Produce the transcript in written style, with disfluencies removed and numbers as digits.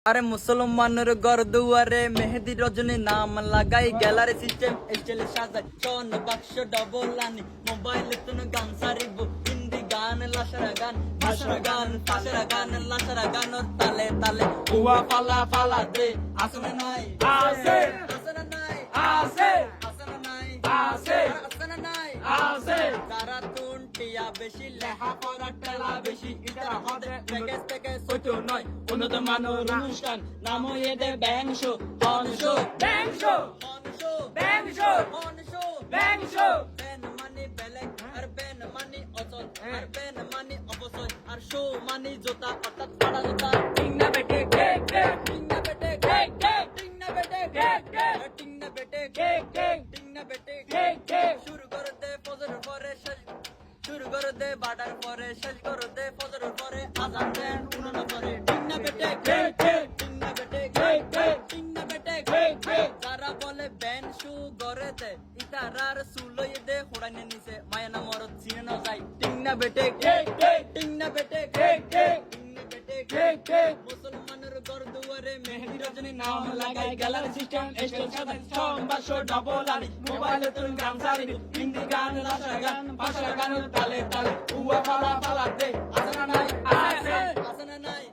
আরে মুসলমানের ঘর দুয়ারে মেহেদি রজনী নাম লাগাই গ্যালারি সিস্টেম স্টাইলে সাজাই চন বাক্স ডবল আনি মোবাইলে তুন গান সারিব হিন্দি গান লাশরা গান ভাষরা গান ফাশরা গান লাশরা গান তালে তালে উয়া পালা পালা দে আসনা নাই আছে আসনা নাই আছে আসনা নাই আছে আসনা নাই আছে তারা তুনটিয়া বেশি লেহা পড়া টেলা বেশি ইটারা হদে প্যাকেজ প্যাকেজ ছোট নয় উন্নত মানের অনুষ্ঠান নাম এদে ব্যাংশ অনশ ব্যাংশ অনশ ব্যাংশ অনশ ব্যাংশ বেন মানি বেলেগ আর বেন মানি অচল আর বেন মানি অপচয় আর শো মানি জোতা অর্থাৎ ফাড়া জোতা ঠিক না বেটে কেক কেক টিং না বেটে কেক কেক টিং না বেটে কেক কেক টিং না বেটে কেক কেক টিং না বেটে কেক কেক শুরু করে দে ফজর পরে শেষ শুরু করে দে বাটার পরে শেষ করে দে ফজর পরে আজান দেন উনানো পরে টিং না বেটে কেক কেক টিং না বেটে কেক কেক টিং না বেটে কেক কেক যারা বলে ব্যান শু গরে দে ইতারার সুলই দে হোড়াইনে নিচে মায়া না মরদ চিনে না যাই টিং না বেটে কেক কেক টিং না বেটে কেক কেক টিং না বেটে কেক কেক মুসলমানের ঘর দুয়ারে মেহেদি রজনী নাম লাগাই গ্যালারি সিস্টেম স্টাইল সাজাই চন বাক্স ডবল আনি মোবাইলে তুন গান সারি হিন্দি গান লাশরা গান ভাষরা গান তালে তালে উয়া পালা পালা দে আসনা নাই আছে আসনা নাই